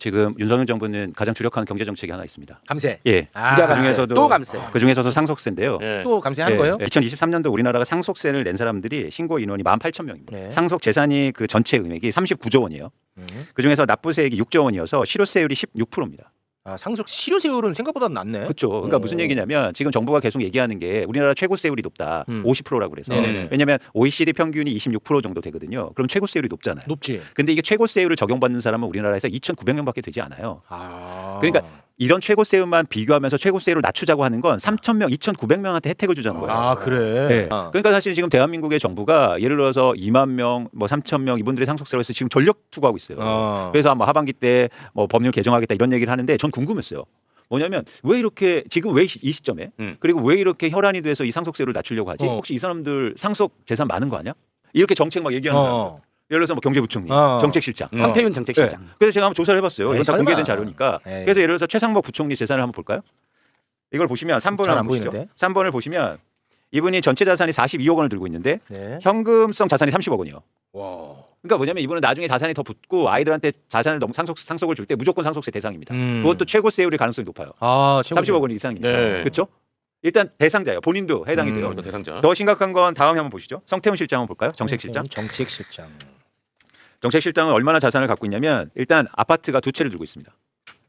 지금 윤석열 정부는 가장 주력하는 경제 정책이 하나 있습니다. 감세. 예. 부자 감세. 그중에서도 또 감세. 그 중에서도 상속세인데요. 예. 또 감세한 거예요? 2023년도 우리나라가 상속세를 낸 사람들이 신고 인원이 18,000명입니다. 네. 상속 재산이 그 전체 금액이 39조 원이에요. 그 중에서 납부세액이 6조 원이어서 실효세율이 16%입니다. 아, 상속 실효세율은 생각보다 낮네. 그렇죠. 그러니까 무슨 얘기냐면 지금 정부가 계속 얘기하는 게 우리나라 최고세율이 높다. 50%라고 그래서. 네네네. 왜냐하면 OECD 평균이 26% 정도 되거든요. 그럼 최고세율이 높잖아요. 높지. 근데 이게 최고세율을 적용받는 사람은 우리나라에서 2,900명밖에 되지 않아요. 아. 그러니까 이런 최고세율만 비교하면서 최고세율을 낮추자고 하는 건 3,000명, 2,900명한테 혜택을 주자는 거예요. 아, 그래. 네. 그러니까 사실 지금 대한민국의 정부가 예를 들어서 2만 명, 뭐 3,000명 이분들의 상속세로 해서 지금 전력 투구하고 있어요. 그래서 아마 하반기 때 뭐 법률 개정하겠다 이런 얘기를 하는데 전 궁금했어요. 뭐냐면 왜 이렇게 지금 왜 이 시점에 그리고 왜 이렇게 혈안이 돼서 이 상속세를 낮추려고 하지? 혹시 이 사람들 상속 재산 많은 거 아니야? 이렇게 정책 막 얘기하는 사람들. 예를 들어서 뭐 경제부총리, 정책실장, 성태윤 정책실장. 네. 그래서 제가 한번 조사를 해봤어요. 이건 다 설마. 공개된 자료니까. 에이. 그래서 예를 들어서 최상목 부총리 재산을 한번 볼까요? 이걸 보시면 3번을 잘 안 한번 보시죠. 보이는데? 3번을 보시면 이분이 전체 자산이 42억 원을 들고 있는데 네. 현금성 자산이 30억 원이요. 와. 그러니까 뭐냐면 이분은 나중에 자산이 더 붙고 아이들한테 자산을 상속을 줄 때 무조건 상속세 대상입니다. 그것도 최고세율의 가능성이 높아요. 아, 30억 원 이상이니까. 네. 그렇죠? 일단 대상자예요. 본인도 해당이 돼요. 일단 대상자. 더 심각한 건 다음에 한번 보시죠. 성태훈 실장 한번 볼까요? 정책실장. 정책실장. 정책실장은 얼마나 자산을 갖고 있냐면 일단 아파트가 두 채를 들고 있습니다.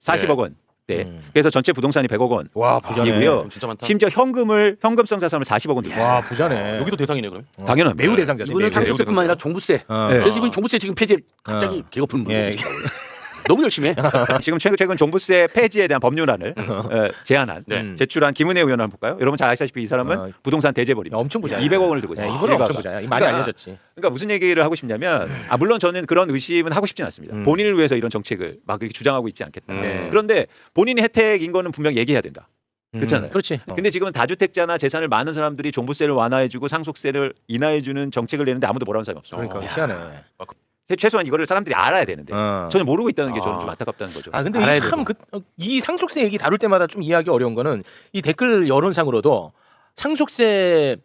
40억 원. 네. 그래서 전체 부동산이 100억 원. 와, 부자네. 이고요. 진짜 많다. 심지어 현금성 자산을 40억 원 들고 있어요. 와, 부자네. 여기도 대상이네 그럼. 당연합니다. 매우 대상자죠. 이거는 매우. 상속세뿐만 아니라 종부세. 네. 그래서 이건 종부세 지금 폐지 갑자기 개거품 예. 너무 열심히 해. 지금 최근 종부세 폐지에 대한 법률안을 제안한 네. 제출한 김은혜 의원 한번 볼까요? 여러분 잘 아시다시피 이 사람은 부동산 대재벌입니다. 엄청 부자야. 200억 원을 들고 있어요. 이분은 일가가. 엄청 부자야. 이 많이 그러니까 알려졌지. 그러니까 무슨 얘기를 하고 싶냐면 물론 저는 그런 의심은 하고 싶진 않습니다. 본인을 위해서 이런 정책을 막 이렇게 주장하고 있지 않겠다. 그런데 본인이 혜택인 거는 분명 얘기해야 된다. 그렇잖아요. 그렇지. 근데 지금은 다주택자나 재산을 많은 사람들이 종부세를 완화해주고 상속세를 인하해주는 정책을 내는데 아무도 뭐라는 사람이 없어요. 그러니까 희한해. 최소한 이거를 사람들이 알아야 되는데 전혀 모르고 있다는 게 저는 좀 안타깝다는 거죠. 아, 근데 알아야 참 이 상속세 얘기 다룰 때마다 좀 이해하기 어려운 거는 이 댓글 여론상으로도 상속세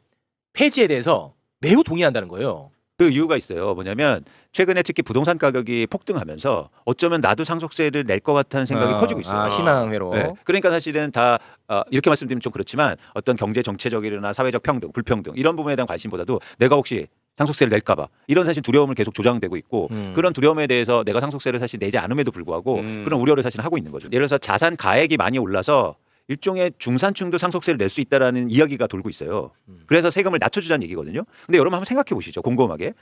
폐지에 대해서 매우 동의한다는 거예요. 그 이유가 있어요. 뭐냐면 최근에 특히 부동산 가격이 폭등하면서 어쩌면 나도 상속세를 낼 것 같다는 생각이 커지고 있어요. 아, 희망회로. 네. 그러니까 사실은 다 이렇게 말씀드리면 좀 그렇지만 어떤 경제 정체적이나 사회적 평등, 불평등 이런 부분에 대한 관심보다도 내가 혹시 상속세를 낼까봐 이런 사실 두려움을 계속 조장되고 있고 그런 두려움에 대해서 내가 상속세를 사실 내지 않음에도 불구하고 그런 우려를 사실 하고 있는 거죠. 예를 들어서 자산 가액이 많이 올라서 일종의 중산층도 상속세를 낼 수 있다라는 이야기가 돌고 있어요. 그래서 세금을 낮춰주자는 얘기거든요. 근데 여러분 한번 생각해 보시죠. 곰곰하게.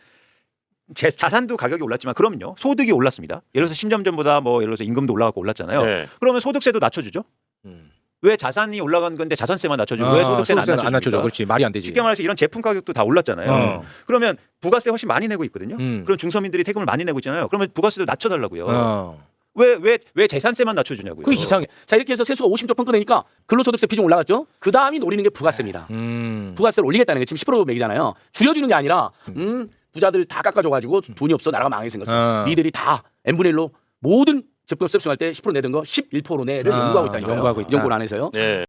자산도 가격이 올랐지만 그럼요. 소득이 올랐습니다. 예를 들어서 10년 전보다 뭐 예를 들어서 임금도 올라가고 올랐잖아요. 네. 그러면 소득세도 낮춰주죠. 왜 자산이 올라간 건데 자산세만 낮춰주고 왜 소득세는 안 낮춰줍니까? 그렇지. 말이 안 되지. 쉽게 말해서 이런 제품 가격도 다 올랐잖아요. 그러면 부가세 훨씬 많이 내고 있거든요. 그럼 중서민들이 세금을 많이 내고 있잖아요. 그러면 부가세도 낮춰달라고요. 왜 재산세만 낮춰주냐고요. 그 이상해. 자, 이렇게 해서 세수가 50조 펑크 되니까 근로소득세 비중 올라갔죠. 그 다음이 노리는 게 부가세입니다. 부가세를 올리겠다는 게 지금 10% 매기잖아요. 줄여주는 게 아니라 부자들 다 깎아줘가지고 돈이 없어 나라가 망하게 생겼어. 니들이 다 n분의 1로 모든 제품 습승할 때 10% 내던 거 11%로 내를 연구하고 있다니까요. 연구하고 있다. 연구를 안 해서요. 네.